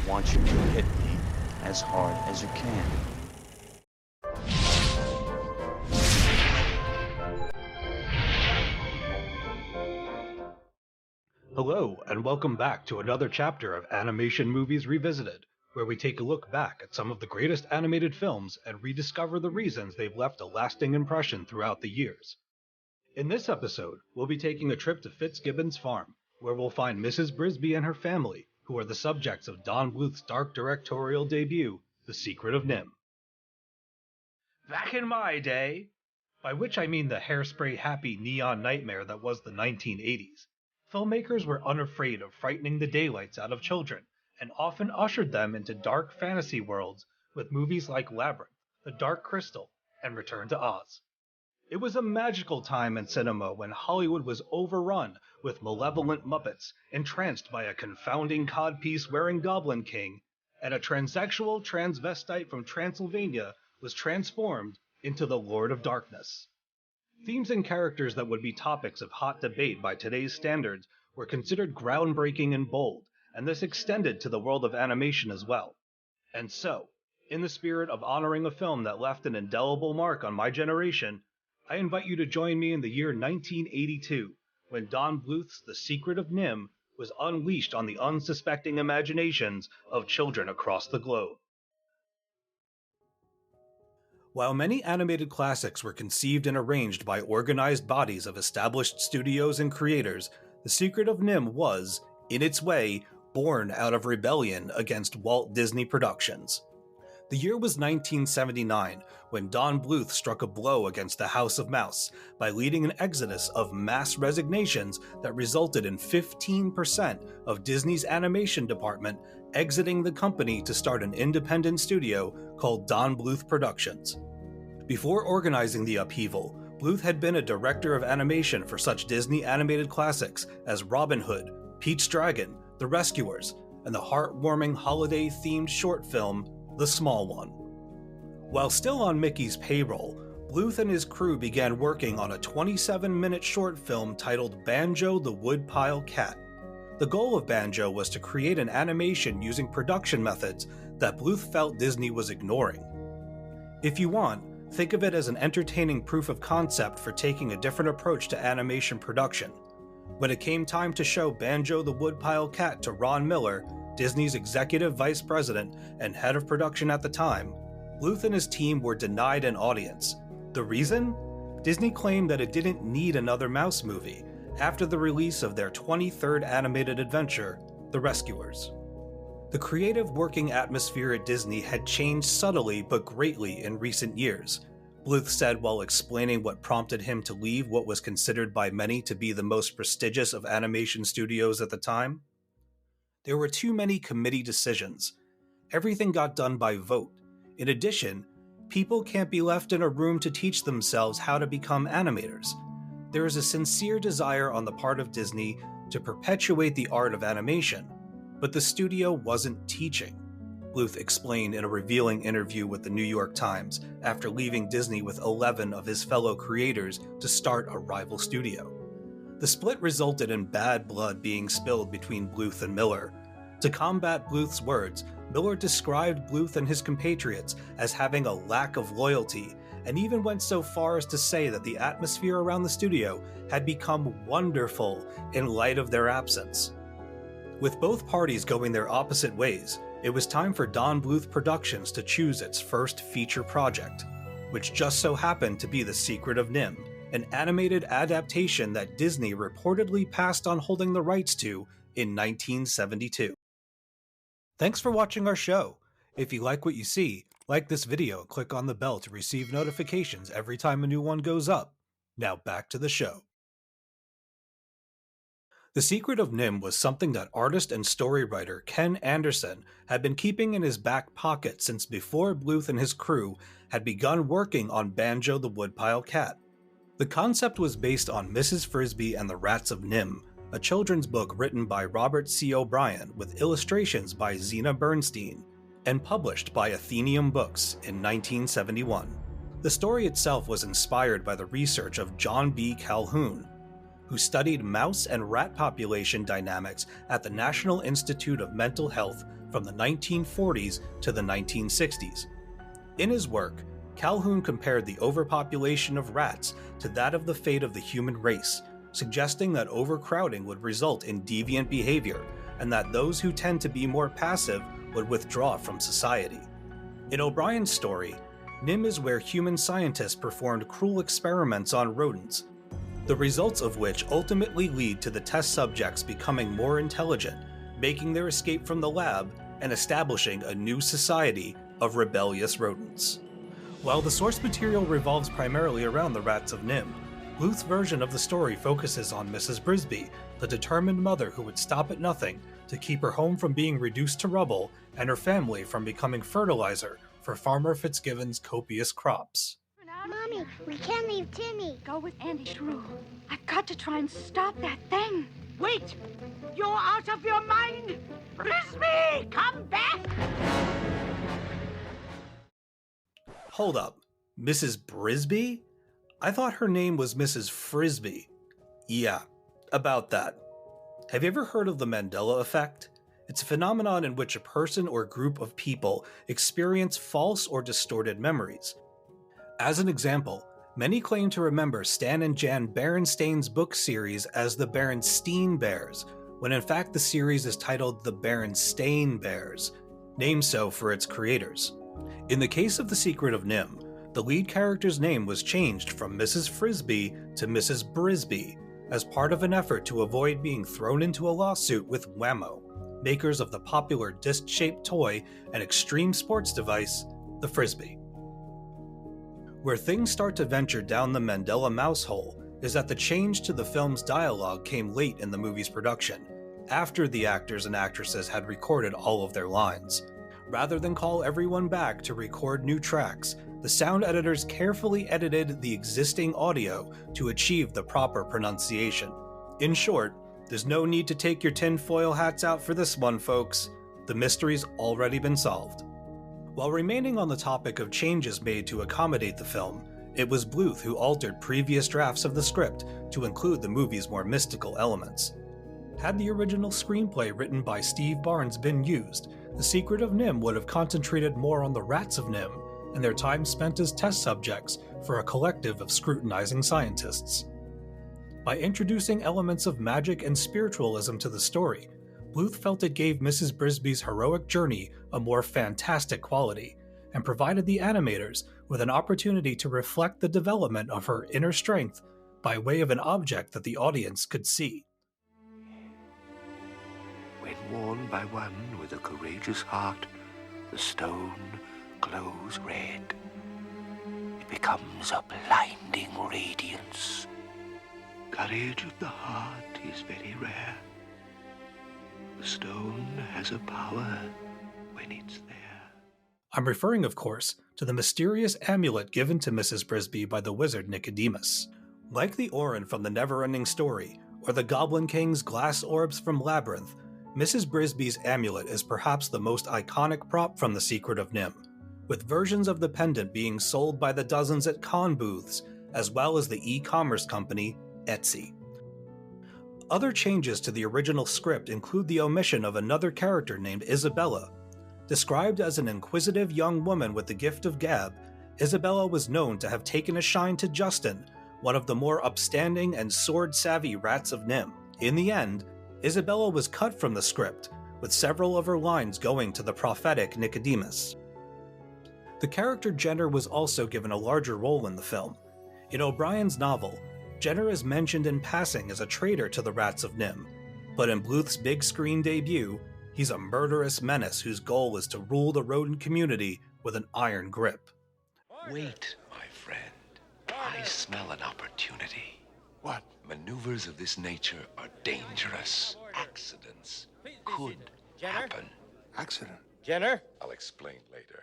want you to hit me as hard as you can. Hello, and welcome back to another chapter of Animation Movies Revisited, where we take a look back at some of the greatest animated films and rediscover the reasons they've left a lasting impression throughout the years. In this episode, we'll be taking a trip to Fitzgibbons Farm, where we'll find Mrs. Brisby and her family, who are the subjects of Don Bluth's dark directorial debut, The Secret of NIMH. Back in my day, by which I mean the hairspray-happy neon nightmare that was the 1980s, filmmakers were unafraid of frightening the daylights out of children, and often ushered them into dark fantasy worlds with movies like Labyrinth, The Dark Crystal, and Return to Oz. It was a magical time in cinema when Hollywood was overrun with malevolent Muppets, entranced by a confounding codpiece-wearing Goblin King, and a transsexual transvestite from Transylvania was transformed into the Lord of Darkness. Themes and characters that would be topics of hot debate by today's standards were considered groundbreaking and bold, and this extended to the world of animation as well. And so, in the spirit of honoring a film that left an indelible mark on my generation, I invite you to join me in the year 1982, when Don Bluth's The Secret of NIMH was unleashed on the unsuspecting imaginations of children across the globe. While many animated classics were conceived and arranged by organized bodies of established studios and creators, The Secret of NIMH was, in its way, born out of rebellion against Walt Disney Productions. The year was 1979, when Don Bluth struck a blow against the House of Mouse by leading an exodus of mass resignations that resulted in 15% of Disney's animation department exiting the company to start an independent studio called Don Bluth Productions. Before organizing the upheaval, Bluth had been a director of animation for such Disney animated classics as Robin Hood, Pete's Dragon, The Rescuers, and the heartwarming holiday-themed short film, The Small One. While still on Mickey's payroll, Bluth and his crew began working on a 27-minute short film titled Banjo the Woodpile Cat. The goal of Banjo was to create an animation using production methods that Bluth felt Disney was ignoring. If you want, think of it as an entertaining proof of concept for taking a different approach to animation production. When it came time to show Banjo the Woodpile Cat to Ron Miller, Disney's executive vice president and head of production at the time, Bluth and his team were denied an audience. The reason? Disney claimed that it didn't need another mouse movie after the release of their 23rd animated adventure, The Rescuers. The creative working atmosphere at Disney had changed subtly but greatly in recent years, Bluth said while explaining what prompted him to leave what was considered by many to be the most prestigious of animation studios at the time. There were too many committee decisions. Everything got done by vote. In addition, people can't be left in a room to teach themselves how to become animators. There is a sincere desire on the part of Disney to perpetuate the art of animation, but the studio wasn't teaching, Bluth explained in a revealing interview with the New York Times after leaving Disney with 11 of his fellow creators to start a rival studio. The split resulted in bad blood being spilled between Bluth and Miller. To combat Bluth's words, Miller described Bluth and his compatriots as having a lack of loyalty, and even went so far as to say that the atmosphere around the studio had become wonderful in light of their absence. With both parties going their opposite ways, it was time for Don Bluth Productions to choose its first feature project, which just so happened to be The Secret of NIMH, an animated adaptation that Disney reportedly passed on holding the rights to in 1972. Thanks for watching our show. If you like what you see, like this video and click on the bell to receive notifications every time a new one goes up. Now back to the show. The Secret of NIMH was something that artist and story writer Ken Anderson had been keeping in his back pocket since before Bluth and his crew had begun working on Banjo the Woodpile Cat. The concept was based on Mrs. Frisby and the Rats of NIMH, a children's book written by Robert C. O'Brien with illustrations by Zena Bernstein, and published by Atheneum Books in 1971. The story itself was inspired by the research of John B. Calhoun, who studied mouse and rat population dynamics at the National Institute of Mental Health from the 1940s to the 1960s. In his work, Calhoun compared the overpopulation of rats to that of the fate of the human race, suggesting that overcrowding would result in deviant behavior, and that those who tend to be more passive would withdraw from society. In O'Brien's story, NIMH is where human scientists performed cruel experiments on rodents, the results of which ultimately lead to the test subjects becoming more intelligent, making their escape from the lab, and establishing a new society of rebellious rodents. While the source material revolves primarily around the rats of NIMH, Bluth's version of the story focuses on Mrs. Brisby, the determined mother who would stop at nothing to keep her home from being reduced to rubble and her family from becoming fertilizer for Farmer Fitzgibbons' copious crops. Mommy, we can't leave Timmy. Go with Andy's rule. I've got to try and stop that thing. Wait! You're out of your mind! Brisby, come back! Hold up, Mrs. Brisby? I thought her name was Mrs. Frisbee. Yeah, about that. Have you ever heard of the Mandela effect? It's a phenomenon in which a person or group of people experience false or distorted memories. As an example, many claim to remember Stan and Jan Berenstein's book series as the Berenstein Bears, when in fact the series is titled The Berenstain Bears, named so for its creators. In the case of The Secret of NIMH, the lead character's name was changed from Mrs. Frisbee to Mrs. Brisby, as part of an effort to avoid being thrown into a lawsuit with Whammo, makers of the popular disc-shaped toy and extreme sports device, the Frisbee. Where things start to venture down the Mandela mouse hole is that the change to the film's dialogue came late in the movie's production, after the actors and actresses had recorded all of their lines. Rather than call everyone back to record new tracks, the sound editors carefully edited the existing audio to achieve the proper pronunciation. In short, there's no need to take your tinfoil hats out for this one, folks. The mystery's already been solved. While remaining on the topic of changes made to accommodate the film, it was Bluth who altered previous drafts of the script to include the movie's more mystical elements. Had the original screenplay written by Steve Barnes been used, The Secret of NIMH would have concentrated more on the rats of NIMH and their time spent as test subjects for a collective of scrutinizing scientists. By introducing elements of magic and spiritualism to the story, Bluth felt it gave Mrs. Brisby's heroic journey a more fantastic quality, and provided the animators with an opportunity to reflect the development of her inner strength by way of an object that the audience could see. When worn by one with a courageous heart, the stone glows red. It becomes a blinding radiance. Courage of the heart is very rare. The stone has a power when it's there. I'm referring, of course, to the mysterious amulet given to Mrs. Brisby by the wizard Nicodemus. Like the Orin from The Never-Ending Story, or the Goblin King's glass orbs from Labyrinth, Mrs. Brisby's amulet is perhaps the most iconic prop from The Secret of NIMH, with versions of the pendant being sold by the dozens at con booths, as well as the e-commerce company Etsy. Other changes to the original script include the omission of another character named Isabella. Described as an inquisitive young woman with the gift of gab, Isabella was known to have taken a shine to Justin, one of the more upstanding and sword-savvy rats of NIMH. In the end, Isabella was cut from the script, with several of her lines going to the prophetic Nicodemus. The character Jenner was also given a larger role in the film. In O'Brien's novel, Jenner is mentioned in passing as a traitor to the rats of NIMH, but in Bluth's big screen debut, he's a murderous menace whose goal is to rule the rodent community with an iron grip. Wait, my friend. I smell an opportunity. What? Maneuvers of this nature are dangerous. Accidents could happen. Accident? Jenner? I'll explain later.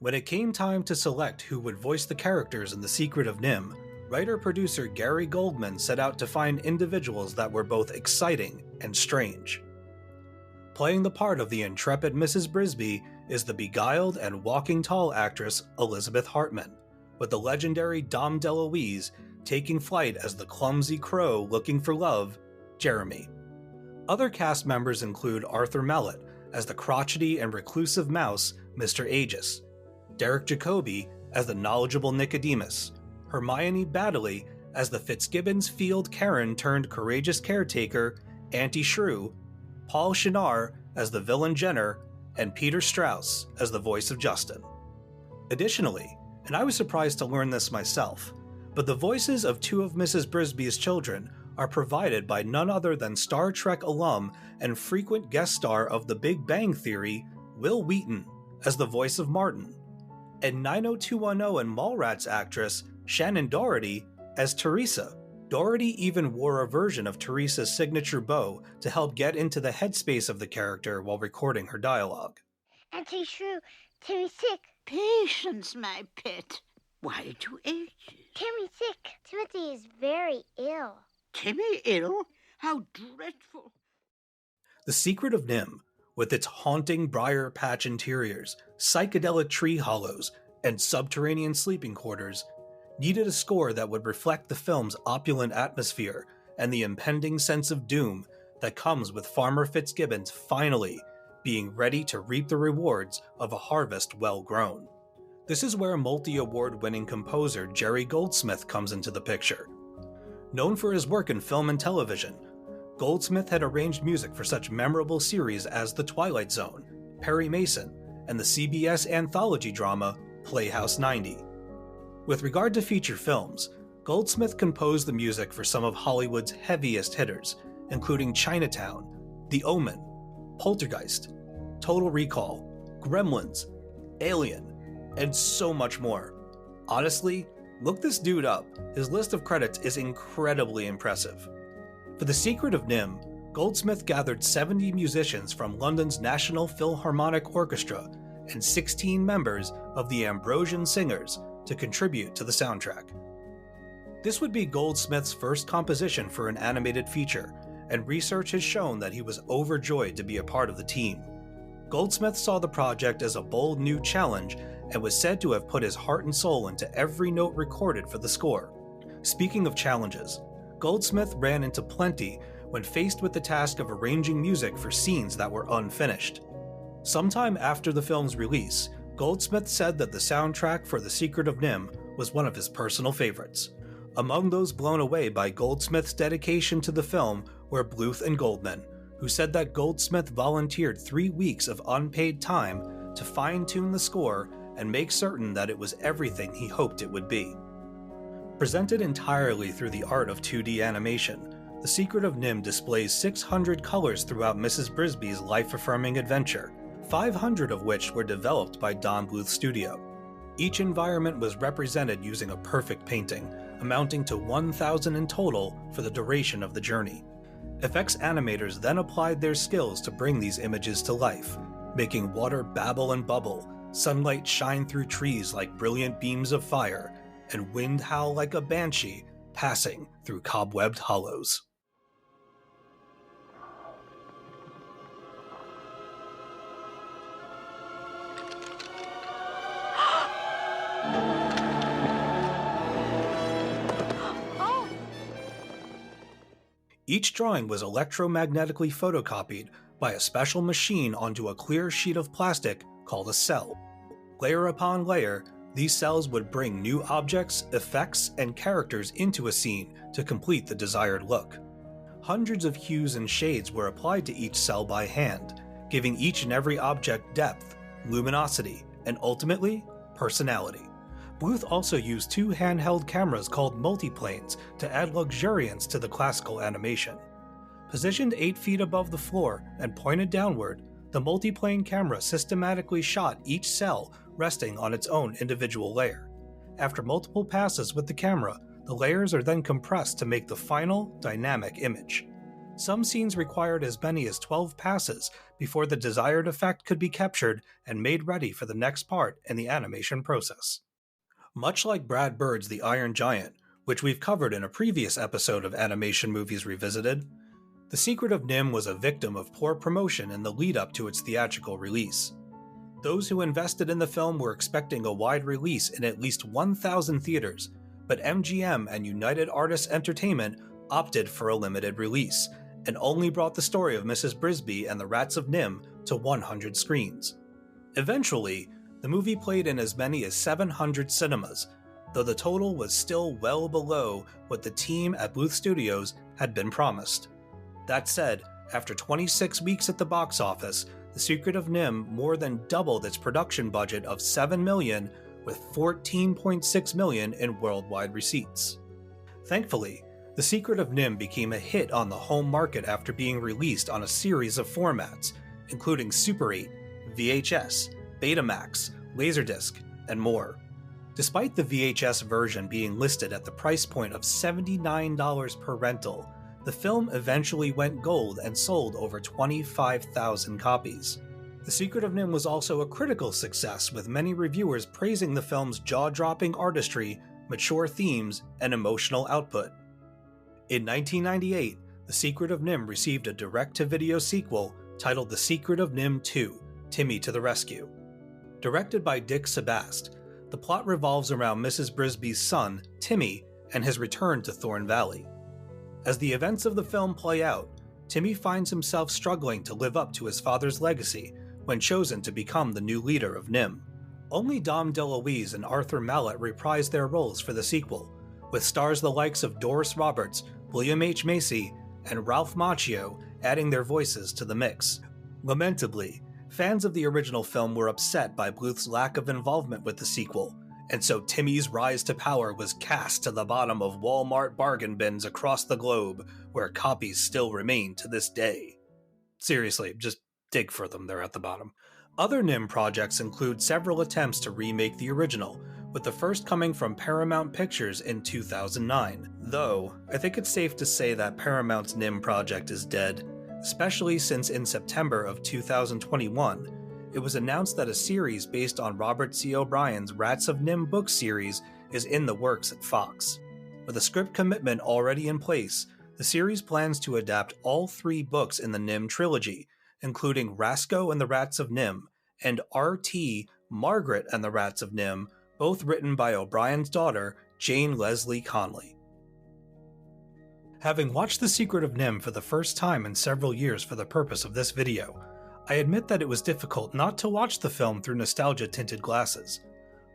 When it came time to select who would voice the characters in The Secret of NIMH, writer-producer Gary Goldman set out to find individuals that were both exciting and strange. Playing the part of the intrepid Mrs. Brisby is the beguiled and walking tall actress Elizabeth Hartman. with the legendary Dom DeLuise taking flight as the clumsy crow looking for love, Jeremy. Other cast members include Arthur Mellett as the crotchety and reclusive mouse, Mr. Aegis, Derek Jacobi as the knowledgeable Nicodemus, Hermione Baddeley as the Fitzgibbons Field Karen turned courageous caretaker, Auntie Shrew, Paul Shinar as the villain Jenner, and Peter Strauss as the voice of Justin. Additionally, and I was surprised to learn this myself, but the voices of two of Mrs. Brisby's children are provided by none other than Star Trek alum and frequent guest star of The Big Bang Theory, Will Wheaton, as the voice of Martin, and 90210 and Mallrats actress Shannon Doherty as Teresa. Doherty even wore a version of Teresa's signature bow to help get into the headspace of the character while recording her dialogue. Auntie Shrew, Timmy's sick. Patience, my pet. Why do ages? Timmy's sick. Timothy is very ill. Timmy ill? How dreadful. The Secret of NIMH, with its haunting briar patch interiors, psychedelic tree hollows, and subterranean sleeping quarters, needed a score that would reflect the film's opulent atmosphere and the impending sense of doom that comes with Farmer Fitzgibbons finally being ready to reap the rewards of a harvest well grown. This is where multi-award-winning composer Jerry Goldsmith comes into the picture. Known for his work in film and television, Goldsmith had arranged music for such memorable series as The Twilight Zone, Perry Mason, and the CBS anthology drama Playhouse 90. With regard to feature films, Goldsmith composed the music for some of Hollywood's heaviest hitters, including Chinatown, The Omen, Poltergeist, Total Recall, Gremlins, Alien, and so much more. Honestly, look this dude up. His list of credits is incredibly impressive. For The Secret of NIMH, Goldsmith gathered 70 musicians from London's National Philharmonic Orchestra and 16 members of the Ambrosian Singers to contribute to the soundtrack. This would be Goldsmith's first composition for an animated feature, and research has shown that he was overjoyed to be a part of the team. Goldsmith saw the project as a bold new challenge and was said to have put his heart and soul into every note recorded for the score. Speaking of challenges, Goldsmith ran into plenty when faced with the task of arranging music for scenes that were unfinished. Sometime after the film's release, Goldsmith said that the soundtrack for The Secret of NIMH was one of his personal favorites. Among those blown away by Goldsmith's dedication to the film were Bluth and Goldman, who said that Goldsmith volunteered 3 weeks of unpaid time to fine-tune the score and make certain that it was everything he hoped it would be. Presented entirely through the art of 2D animation, The Secret of NIMH displays 600 colors throughout Mrs. Brisby's life-affirming adventure, 500 of which were developed by Don Bluth Studio. Each environment was represented using a perfect painting, amounting to 1,000 in total for the duration of the journey. Effects animators then applied their skills to bring these images to life, making water babble and bubble, sunlight shine through trees like brilliant beams of fire, and wind howl like a banshee passing through cobwebbed hollows. Each drawing was electromagnetically photocopied by a special machine onto a clear sheet of plastic called a cell. Layer upon layer, these cells would bring new objects, effects, and characters into a scene to complete the desired look. Hundreds of hues and shades were applied to each cell by hand, giving each and every object depth, luminosity, and ultimately, personality. Bluth also used 2 handheld cameras called multiplanes to add luxuriance to the classical animation. Positioned 8 feet above the floor and pointed downward, the multiplane camera systematically shot each cell resting on its own individual layer. After multiple passes with the camera, the layers are then compressed to make the final, dynamic image. Some scenes required as many as 12 passes before the desired effect could be captured and made ready for the next part in the animation process. Much like Brad Bird's The Iron Giant, which we've covered in a previous episode of Animation Movies Revisited, The Secret of NIMH was a victim of poor promotion in the lead-up to its theatrical release. Those who invested in the film were expecting a wide release in at least 1,000 theaters, but MGM and United Artists Entertainment opted for a limited release, and only brought the story of Mrs. Brisby and the Rats of NIMH to 100 screens. Eventually, the movie played in as many as 700 cinemas, though the total was still well below what the team at Bluth Studios had been promised. That said, after 26 weeks at the box office, The Secret of NIMH more than doubled its production budget of $7 million, with $14.6 million in worldwide receipts. Thankfully, The Secret of NIMH became a hit on the home market after being released on a series of formats, including Super 8, VHS, Betamax, Laserdisc, and more. Despite the VHS version being listed at the price point of $79 per rental, the film eventually went gold and sold over 25,000 copies. The Secret of NIMH was also a critical success, with many reviewers praising the film's jaw-dropping artistry, mature themes, and emotional output. In 1998, The Secret of NIMH received a direct-to-video sequel titled The Secret of NIMH 2: Timmy to the Rescue. Directed by Dick Sebast, the plot revolves around Mrs. Brisby's son, Timmy, and his return to Thorn Valley. As the events of the film play out, Timmy finds himself struggling to live up to his father's legacy when chosen to become the new leader of NIMH. Only Dom DeLuise and Arthur Mallet reprise their roles for the sequel, with stars the likes of Doris Roberts, William H. Macy, and Ralph Macchio adding their voices to the mix. Lamentably, fans of the original film were upset by Bluth's lack of involvement with the sequel, and so Timmy's rise to power was cast to the bottom of Walmart bargain bins across the globe, where copies still remain to this day. Seriously, just dig for them, they're at the bottom. Other NIMH projects include several attempts to remake the original, with the first coming from Paramount Pictures in 2009. Though, I think it's safe to say that Paramount's NIMH project is dead, especially since in September of 2021, it was announced that a series based on Robert C. O'Brien's Rats of NIMH book series is in the works at Fox. With a script commitment already in place, the series plans to adapt all 3 books in the NIMH trilogy, including Rasco and the Rats of NIMH, and R.T. Margaret and the Rats of NIMH, both written by O'Brien's daughter, Jane Leslie Conley. Having watched The Secret of NIMH for the first time in several years for the purpose of this video, I admit that it was difficult not to watch the film through nostalgia-tinted glasses.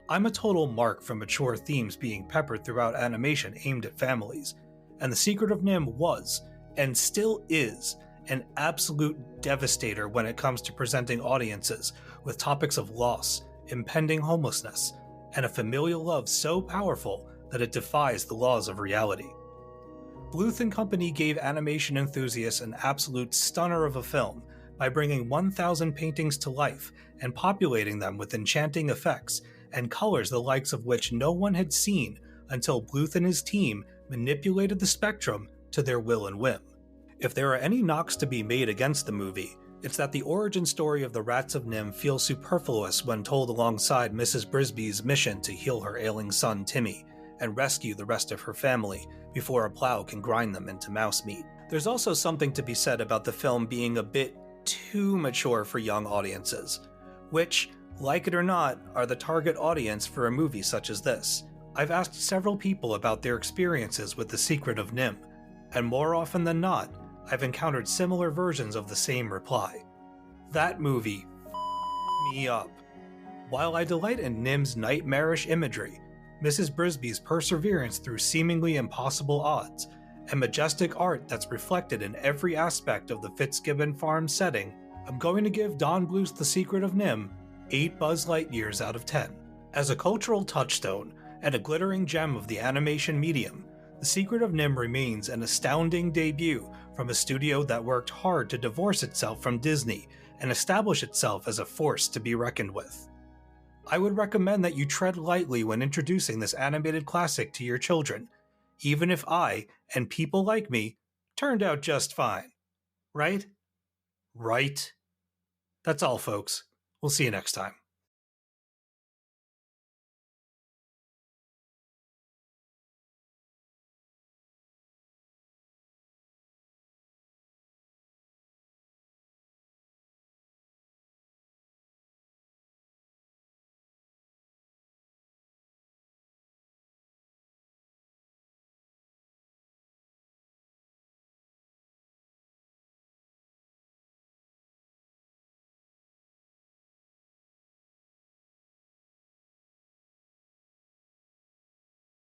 I'm a total mark for mature themes being peppered throughout animation aimed at families, and The Secret of NIMH was, and still is, an absolute devastator when it comes to presenting audiences with topics of loss, impending homelessness, and a familial love so powerful that it defies the laws of reality. Bluth and Company gave animation enthusiasts an absolute stunner of a film by bringing 1,000 paintings to life and populating them with enchanting effects and colors the likes of which no one had seen until Bluth and his team manipulated the spectrum to their will and whim. If there are any knocks to be made against the movie, it's that the origin story of the Rats of NIMH feels superfluous when told alongside Mrs. Brisby's mission to heal her ailing son Timmy and rescue the rest of her family before a plow can grind them into mouse meat. There's also something to be said about the film being a bit too mature for young audiences, which, like it or not, are the target audience for a movie such as this. I've asked several people about their experiences with The Secret of NIMH, and more often than not, I've encountered similar versions of the same reply. That movie f***ed me up. While I delight in NIMH's nightmarish imagery, Mrs. Brisby's perseverance through seemingly impossible odds, and majestic art that's reflected in every aspect of the Fitzgibbons Farm setting, I'm going to give Don Bluth's The Secret of NIMH 8 Buzz Lightyears out of 10. As a cultural touchstone and a glittering gem of the animation medium, The Secret of NIMH remains an astounding debut from a studio that worked hard to divorce itself from Disney and establish itself as a force to be reckoned with. I would recommend that you tread lightly when introducing this animated classic to your children, even if I, and people like me, turned out just fine. Right? Right? That's all, folks. We'll see you next time.